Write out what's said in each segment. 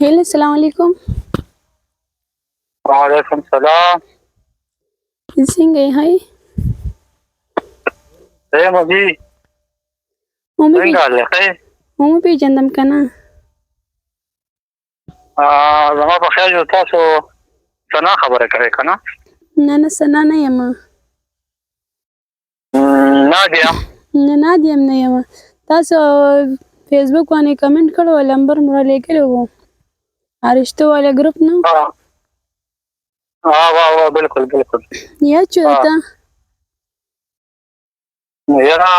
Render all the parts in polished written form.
هلا السلام عليكم. وعليكم السلام. څنګه یې؟ هاي مجي څنګه حال دی؟ ومې پیژندم که نه؟ زما په خیال چې تاسو ثنا خبره کوئ که نه؟ نه ثنا نه یم. نادیه؟ نه نادیه هم نه یم. تاسو فیسبوک باندې کمنټ کړی و، نمبر مو رالیږلی و ارشتو والا ګروپ نه. وا بالکل یاد شو درته؟ یاره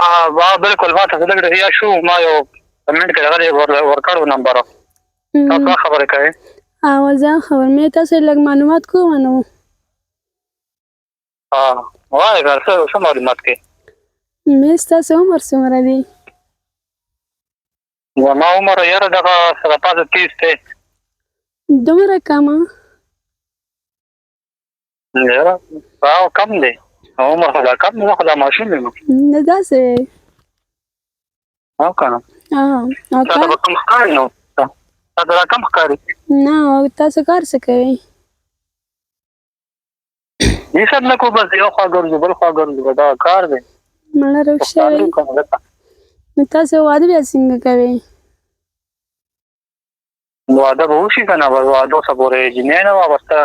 بالکل ما ته څه لږ یاد شو. ما یو کمنټ کې راغلی ورکړو نمبر. تاسو څه خبرې کوئ؟ زه خبر مې تاسو لږ معلومات کوم نو. وایه که څه معلومات کوئ؟ مې ستاسو عمر څومره دی؟ زما عمر یاره دغه 30 دی. دومره کمه؟ یاره کم دی عمر، خو دا کم دی، زه خو دا ماشوم یم. نه داسې او که نه تاته به کم ښکاري نو؟ تاته دا کم ښکاري؟ نه. تاسو کار څه کوئ؟ هیڅ نه کوو، بس یو خوا ګرځو بل خوا ګرځو، دا کار دی. مړه روغ شوی. نو تاسو واده بیا څنګه کوئ؟ واده به وشي که نه، بس واده څه پورې جنۍ نه وه، بس ته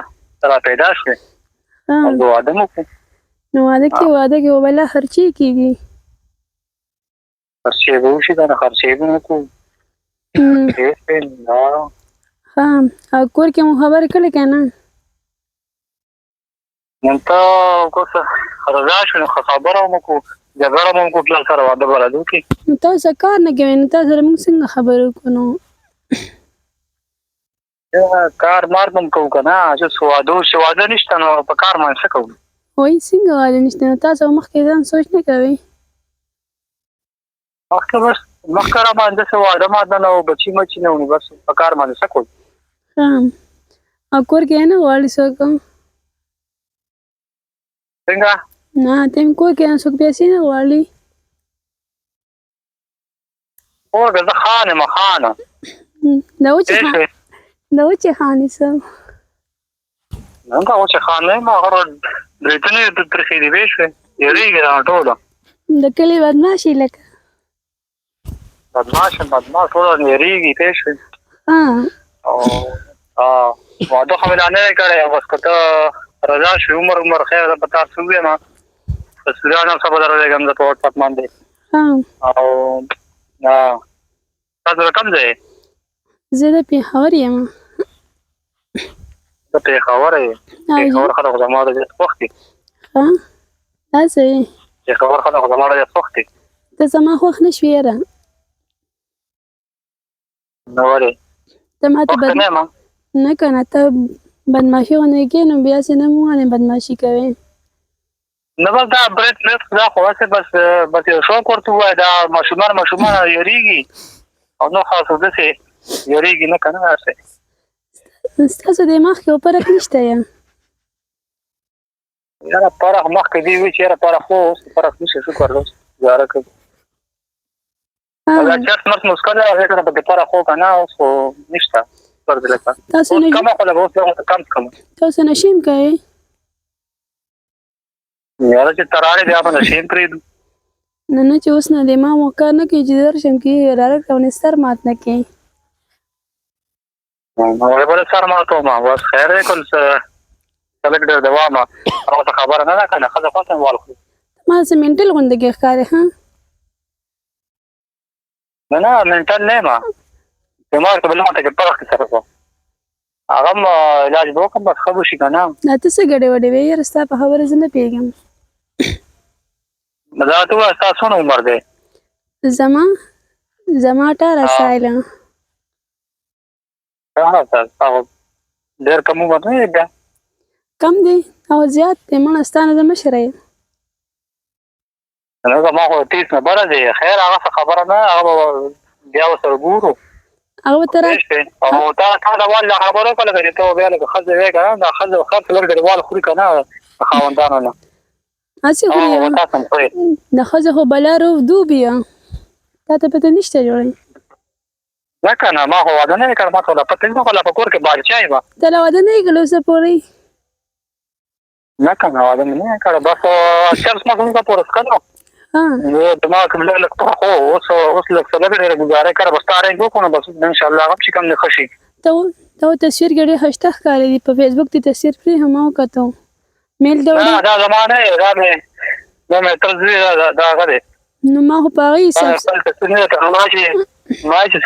را پیدا شوې او د واده مو وکړو. نو واده کې به بله خرچې کېږي؟ خرچې به وشي که نه، خرچې به مو وکړو. ښه. او کور کې مو خبرې کړې که نه؟ نن ته اوس رضا شو نو خبره مو وکړو، جګړه مو وکړو، پلار سره واده به راځو کې. نو تاسو کار نه کوئ، نو تاسو سره موږ څنګه خبرې وکړو نو؟ کار مار به هم کوو که نه، چې واده نشته نو په کار باندې څه کوو؟ وایي څنګه واده نشته؟ نو تاسو مخکې ځان سوچ نه کوئ؟ مخکې بس مخکې را باندې داسې واده ماده نه و، بچي مچي نه و، نو بس په کار باندې څه کوو؟ ښه. او کور کې نه غواړي څوک؟ څنګه؟ نه ته هم کور کې څوک پیسې نه غواړي؟ کور کې زه خان یم خانه. د وچې خانې څه؟ نن دا وچې خان نه یم، هغه برېتونه یې ترخې دي پوه شوې، یېرېږي رانه ټوله. د کلي بدماشي لکه؟ بدماش ټوله یېرېږي پوه شوې. واده خو مې لا نه دی کړی، بس که ته رضا شوې عمر خیر زه په تا څه ووایم، په سوریان هم څه به درلېږم زه په وټساپ باندې. او تاسو د کوم ځای یې؟ زه د پېښور یم. ته پېښور یې؟ پېښور خلک خو زما ډېر خوښ دي. ښه داسې پېښور خلک خو زما ډېر خوښ دي. ته زما خوښ نه شوې یاره. نو ولې؟ ته ماته نه که نه ته بدماشي غوندې کوې، نو بیا چې نه مو باندې بدماشي کوې. نه بس دا برید دا خو هسې بس یو شوق ورته ووایه، دا ماشومان یېرېږي او نور خاص داسې یېرېږي نه که نه هسې. ستاسو دماغ کې فرق نشته یا؟ یاره فرق مخکې دې وي چې یاره فرق خو اوس فرق نشته، شکر دی اوس ګزاره کوي. دا چرس مرس مسکه ده هغې سره پکې فرق خو که نه، اوس خو نشته فرق لکه اوس کمه خو لږ اوس لږ کم کمه. تاسو نشې هم کوئ؟ یاره چې ته راغلې بیا به نشې هم پرېږدو. نه چې اوس نه دی، ما مو کار نه کوي چې درشم کې ډایرکټ او سر مات نه کوي. ولې به دې سر ماتوم؟ بس خیر دی که څه لږ ډېر دوامه هغه څه خبره نه ده که نه، ښځه خوښ یم والخوري. ما څه مینټل غوندې کې ښکارې؟ ښه نه مینټل نه یم، دماغ ته به نه ماته کې فرق کې سره کوم، هغه هم علاج به وکړم بس ښه به شي که نه. دا ته څه ګډې وډې وې یاره؟ ستا په خبره زه نه پوهېږم. دا ته ووایه ستا څومره عمر دی؟ زما 18 ساله. 18 سال؟ هغه ډېر کم عمر نه دی بیا؟ کم دی او زیات دی، مړه ستا نه زه مشره یم. نه زما خو 30 نه بره دی. خیر هغه څه خبره نه، هغه به بیا ورسره ګورو. هغه به ته او تا د والي دا خبره وکړه لکه چې ته بیا لکه ښځه وې که نه، دا ښځه خرڅ لږ ګډوال خوري که نه د خاوندانو نه. هسې خوري د ښځو خو بلا روف دوب یم، تا ته پته نشته جوړی. نه کنه ما خو واده نه کړ ما ته لا پته نه کوله په کور کې بادشاہي وه ته لا واده نه یې کړی اوسه پورې نه کنه واده مې نه کړ بس چرس ما څنګه پورې کړو ها نو دماغ مې لږ خو اوس لږ څه لږ ډېره ګزاره کړه بس تا رنګ وکړو بس ان شاء الله هغه چې کوم نه خشي ته تصویر کې ډېر ښایسته ښکارې دي په فیسبوک دې تصویر پرې هم وکتو میل دې نه دا زما نه دا مې تر دې دا هغه دی نو ما خو په هغې حساب خپل تصویر نه کړم ما چې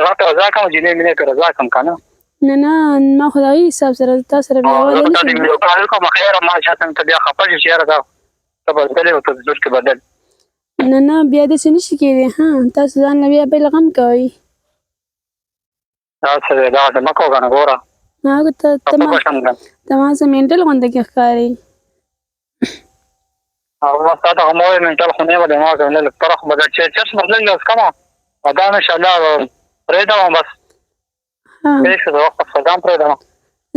راته رضا کوم چې نه مې رضا کوم که نه نه ما خو د هغې حساب سره تا سره بیا واده نه شم کوم خیر ما شاته ته بیا خفه شي چې یاره دا ته بدلې او تصویر کې بدل نه بیا داسې نه شي کېدی ها تاسو ځان له بیا بل غم کوئ دا څه دی دغسې مه کوه که نه ګوره هغه ته ما څه مینټل غونډه کې ښکارې او ما تا ته هم ووایې مینټل خو نه یم د ما که لږ پرخ به دا چرس به لږ لږ کمه او دا انشاءالله پرېږدم بس پرېښه د وخت په ځان پرېږدم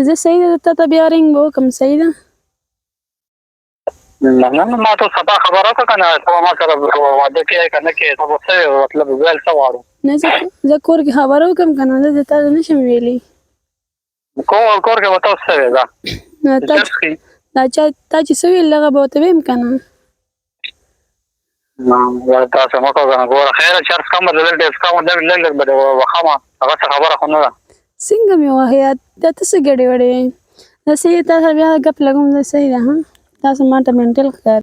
زه صحیح ده تا ته بیا رنګ به وکړم صحیح ده نه ما ته سبا خبره وکړه که نه ته به ما سره واده کوې که نه کوې ته به څه مطلب ویل څه غواړو نه زه کور کې خبره وکړم که نه زه تا ته نه شم ویلی کور کې به ته څه وې دا تا چې څه ویل هغه به ورته ویم که نه تاسو مه کوه که نه ګوره خیره چرس کم به د لږ ډسکاونټ لږ لږ به دې وښمه هغه څه خبره خو نه ده څنګه مې وښیه دا ته څه ګډې وډې دا صحیح تا سره بیا ګپ لګوم زه صحیح ده ها تاسو ما ته مینټل ښکاري